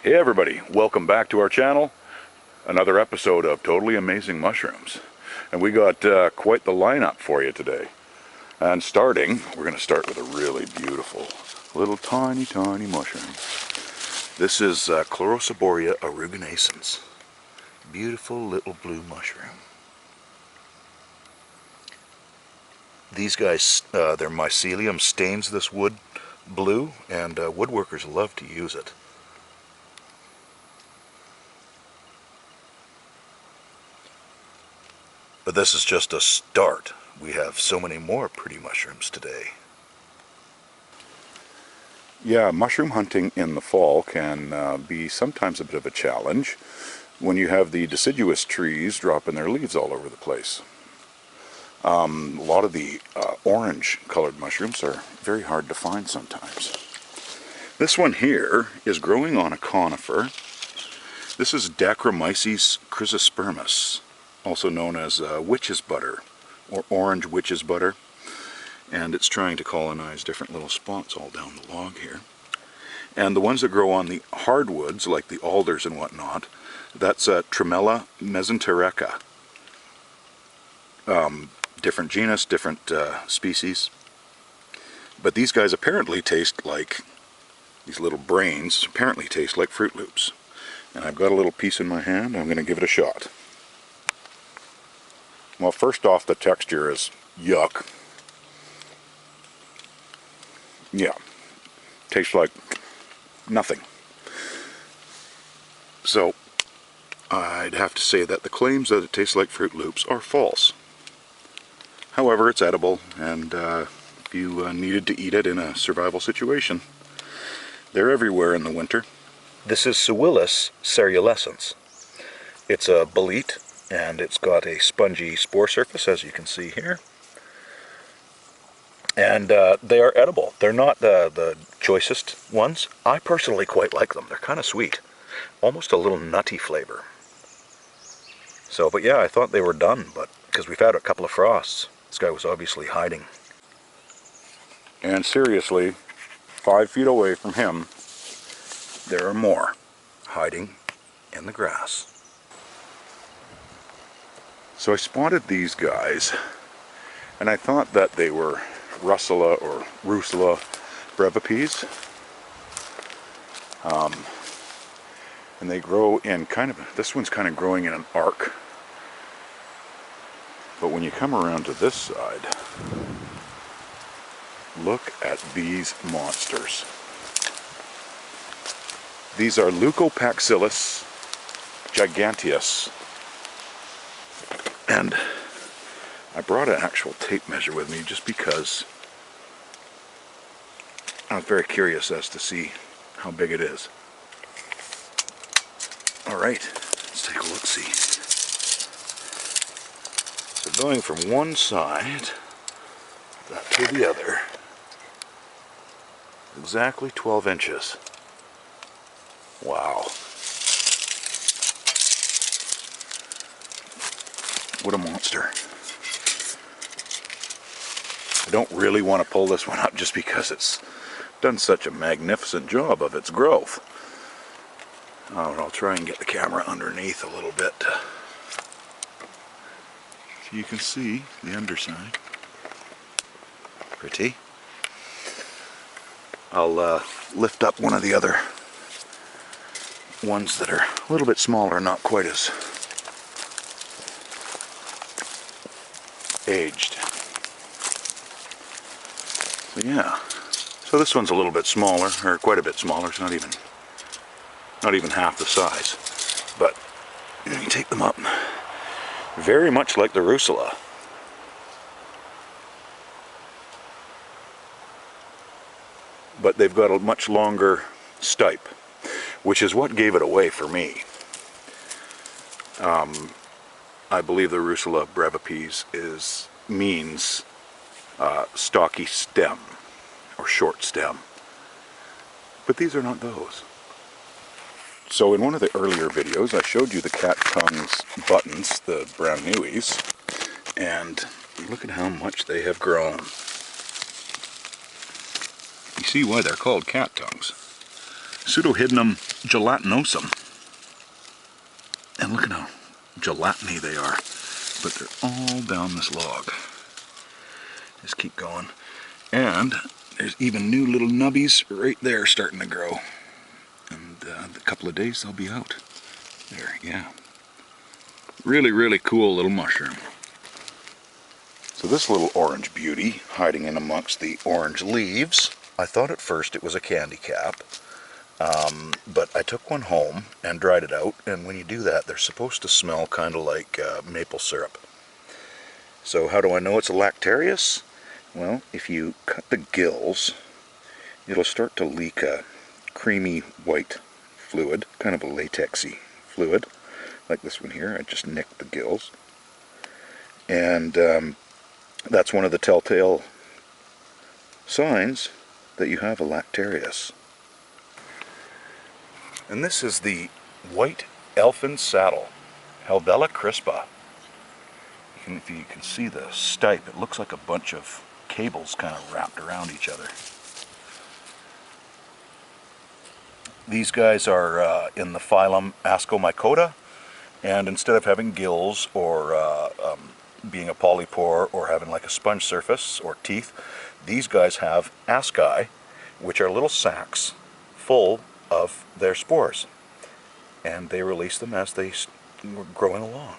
Hey everybody, welcome back to our channel. Another episode of Totally Amazing Mushrooms. And we got quite the lineup for you today. And we're going to start with a really beautiful, little tiny mushroom. This is Chlorosoboria aeruginosus. Beautiful little blue mushroom. These guys, their mycelium stains this wood blue, and woodworkers love to use it. But this is just a start. We have so many more pretty mushrooms today. Yeah, mushroom hunting in the fall can be sometimes a bit of a challenge when you have the deciduous trees dropping their leaves all over the place. A lot of the orange colored mushrooms are very hard to find sometimes. This one here is growing on a conifer. This is Dacromyces chrysospermus, also known as witch's butter, or orange witch's butter, and it's trying to colonize different little spots all down the log here. And the ones that grow on the hardwoods, like the alders and whatnot, that's Tremella mesenterica. Different genus, different species, but these guys apparently taste like, these little brains apparently taste like Fruit Loops. And I've got a little piece in my hand. I'm going to give it a shot. Well, first off, the texture is yuck. Yeah, tastes like nothing. So, I'd have to say that the claims that it tastes like Fruit Loops are false. However, it's edible, and if you needed to eat it in a survival situation, they're everywhere in the winter. This is Suillus cerulescens. It's a bolete, and it's got a spongy spore surface, as you can see here. And they are edible. They're not the choicest ones. I personally quite like them. They're kind of sweet. Almost a little nutty flavor. So, but yeah, I thought they were done, but because we've had a couple of frosts, this guy was obviously hiding. And seriously, 5 feet away from him, there are more hiding in the grass. So I spotted these guys, and I thought that they were Russula or Rusula brevipes. And they grow in kind of, this one's kind of growing in an arc. But when you come around to this side, look at these monsters. These are Leucopaxillus giganteus. And I brought an actual tape measure with me just because I was very curious as to see how big it is. Alright, let's take a look-see. So going from one side that to the other, exactly 12 inches. Wow. What a monster. I don't really want to pull this one up just because it's done such a magnificent job of its growth. I'll try and get the camera underneath a little bit so you can see the underside. Pretty. I'll lift up one of the other ones that are a little bit smaller, not quite as aged. So yeah, so this one's a little bit smaller, or quite a bit smaller. It's not even half the size. But you take them up, very much like the Rusula. But they've got a much longer stipe, which is what gave it away for me. I believe the Rusula brevipes means stocky stem, or short stem. But these are not those. So in one of the earlier videos, I showed you the cat tongues buttons, the brown newies, and look at how much they have grown. You see why they're called cat tongues. Pseudohydnum gelatinosum. And look at how gelatiny they are. But they're all down this log. Just keep going. And there's even new little nubbies right there starting to grow. And a couple of days they'll be out. There, yeah. Really, really cool little mushroom. So this little orange beauty hiding in amongst the orange leaves, I thought at first it was a candy cap. But I took one home and dried it out, and when you do that, they're supposed to smell kind of like maple syrup. So how do I know it's a lactarius? Well, if you cut the gills, it'll start to leak a creamy white fluid, kind of a latexy fluid, like this one here. I just nicked the gills. And that's one of the telltale signs that you have a lactarius. And this is the white elfin saddle, Helvella crispa. If you can see the stipe, it looks like a bunch of cables kind of wrapped around each other. These guys are in the phylum Ascomycota, and instead of having gills or being a polypore or having like a sponge surface or teeth, these guys have asci, which are little sacs full of their spores, and they release them as they were growing along.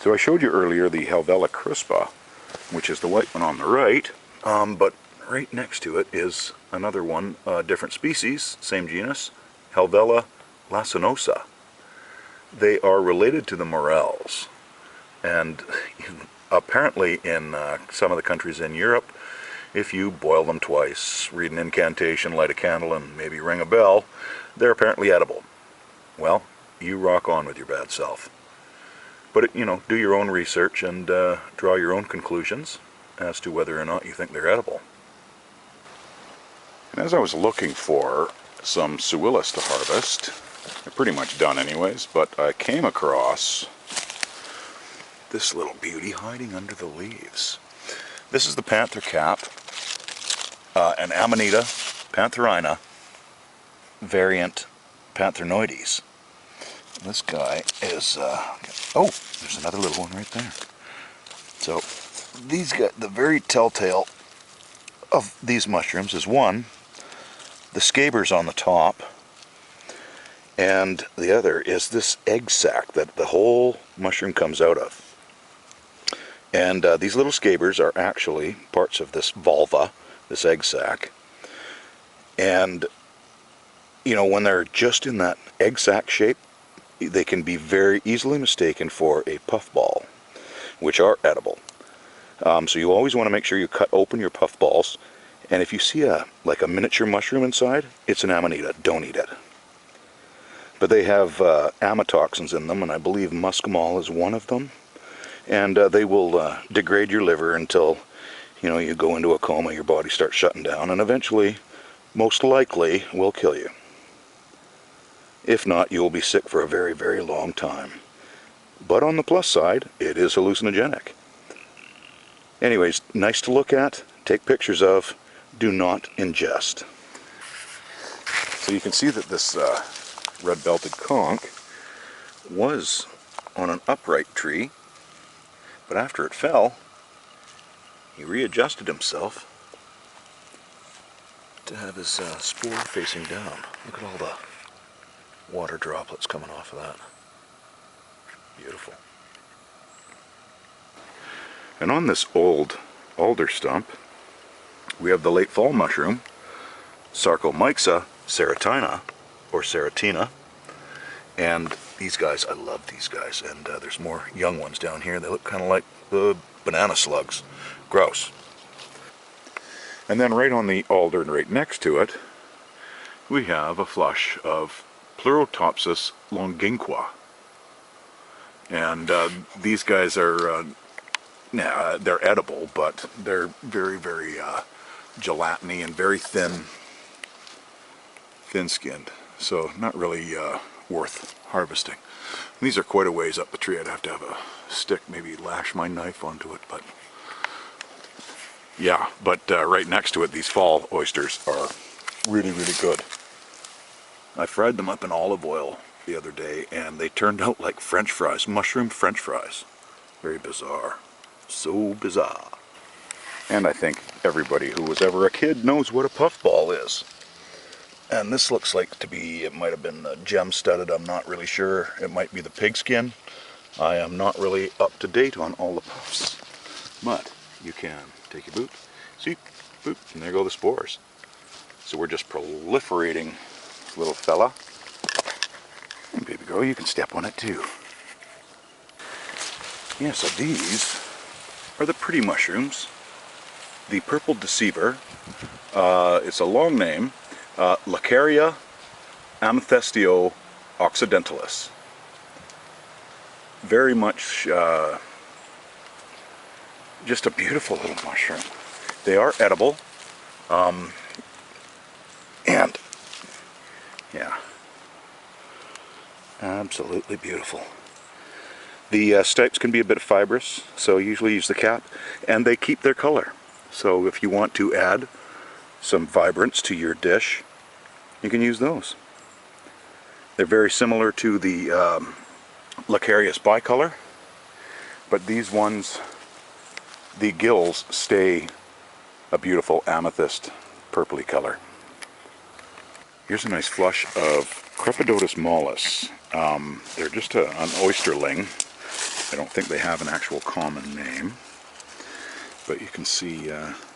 So I showed you earlier the Helvella crispa, which is the white one on the right, but right next to it is another one, different species, same genus, Helvella lacinosa. They are related to the morels, and apparently in some of the countries in Europe, if you boil them twice, read an incantation, light a candle, and maybe ring a bell, they're apparently edible. Well, you rock on with your bad self. But, do your own research and draw your own conclusions as to whether or not you think they're edible. And as I was looking for some suillus to harvest, they're pretty much done anyways, but I came across this little beauty hiding under the leaves. This is the panther cap, an Amanita pantherina variant Panthernoides. This guy is, oh, there's another little one right there. So these guys, the very telltale of these mushrooms is one, the scabers on the top, and the other is this egg sac that the whole mushroom comes out of. And these little scabers are actually parts of this vulva, this egg sac. And, when they're just in that egg sac shape, they can be very easily mistaken for a puffball, which are edible. So you always want to make sure you cut open your puffballs, and if you see like a miniature mushroom inside, it's an amanita. Don't eat it. But they have amatoxins in them, and I believe muscimol is one of them. And they will degrade your liver until, you go into a coma, your body starts shutting down, and eventually, most likely, will kill you. If not, you will be sick for a very, very long time. But on the plus side, it is hallucinogenic. Anyways, nice to look at, take pictures of, do not ingest. So you can see that this red-belted conch was on an upright tree, but after it fell, he readjusted himself to have his spore facing down. Look at all the water droplets coming off of that. Beautiful. And on this old alder stump, we have the late fall mushroom, Sarcomyxa ceratina, or ceratina. And these guys, I love these guys, and there's more young ones down here. They look kind of like the banana slugs. Gross. And then right on the alder and right next to it, we have a flush of Pleuroptopsis longinqua. And these guys are, they're edible, but they're very, very gelatiny and very thin-skinned. So not really worth harvesting. And these are quite a ways up the tree. I'd have to have a stick, maybe lash my knife onto it, but yeah, but right next to it, these fall oysters are really, really good. I fried them up in olive oil the other day, and they turned out like French fries, mushroom French fries. Very bizarre. So bizarre. And I think everybody who was ever a kid knows what a puffball is. And this looks like to be, it might have been gem-studded, I'm not really sure. It might be the pigskin. I am not really up to date on all the puffs. But you can take your boot, see, boop, and there go the spores. So we're just proliferating this little fella. And baby girl, you can step on it too. Yeah, so these are the pretty mushrooms. The purple deceiver, it's a long name, Lacaria amethystio occidentalis. Very much just a beautiful little mushroom. They are edible, and yeah, absolutely beautiful. The stipes can be a bit fibrous, so usually use the cap, and they keep their color. So if you want to add some vibrance to your dish, you can use those. They're very similar to the Lacarius bicolor, but these ones, the gills stay a beautiful amethyst purpley color. Here's a nice flush of Crephidotus mollis. They're just an oysterling. I don't think they have an actual common name, but you can see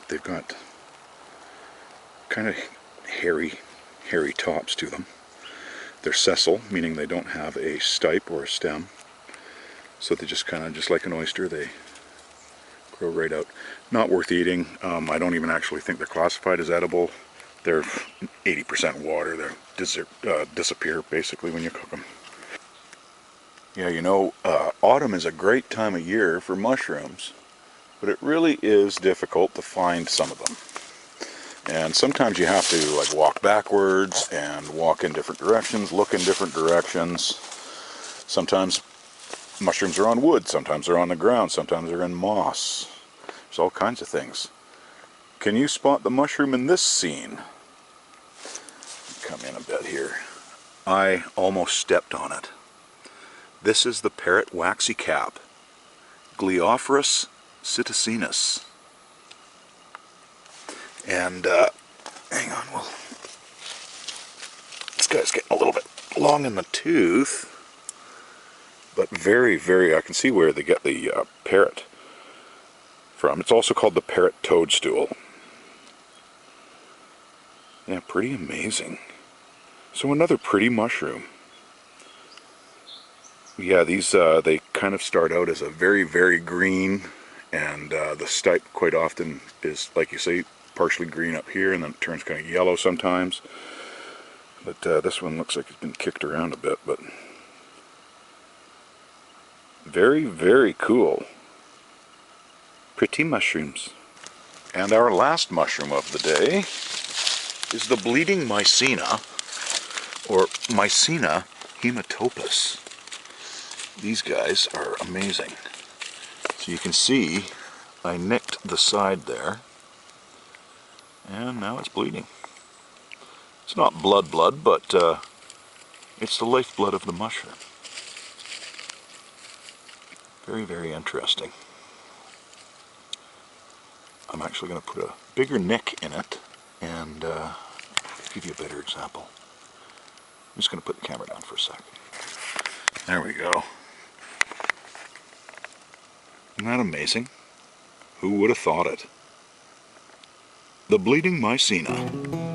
they've got kind of hairy tops to them. They're sessile, meaning they don't have a stipe or a stem, so they just kind of, just like an oyster, they grow right out. Not worth eating. I don't even actually think they're classified as edible. They're 80% water. They disappear basically when you cook them. Yeah, you know, autumn is a great time of year for mushrooms, but it really is difficult to find some of them. And sometimes you have to like walk backwards and walk in different directions, look in different directions. Sometimes mushrooms are on wood, sometimes they're on the ground, sometimes they're in moss. There's all kinds of things. Can you spot the mushroom in this scene? Come in a bit here. I almost stepped on it. This is the parrot waxy cap, Gliophorus citicinus. And hang on, well, this guy's getting a little bit long in the tooth, but very, I can see where they get the parrot from. It's also called the parrot toadstool. Yeah, pretty amazing. So another pretty mushroom. Yeah, these they kind of start out as a very, green, and the stipe quite often is, like you say, partially green up here, and then it turns kind of yellow sometimes. But this one looks like it's been kicked around a bit, but very, very cool. Pretty mushrooms. And our last mushroom of the day is the bleeding mycena, or Mycena hematopus. These guys are amazing. So you can see I nicked the side there, and now it's bleeding. It's not blood, but it's the lifeblood of the mushroom. Very, very interesting. I'm actually going to put a bigger nick in it and give you a better example. I'm just going to put the camera down for a sec. There we go. Isn't that amazing? Who would have thought it? The bleeding mycena.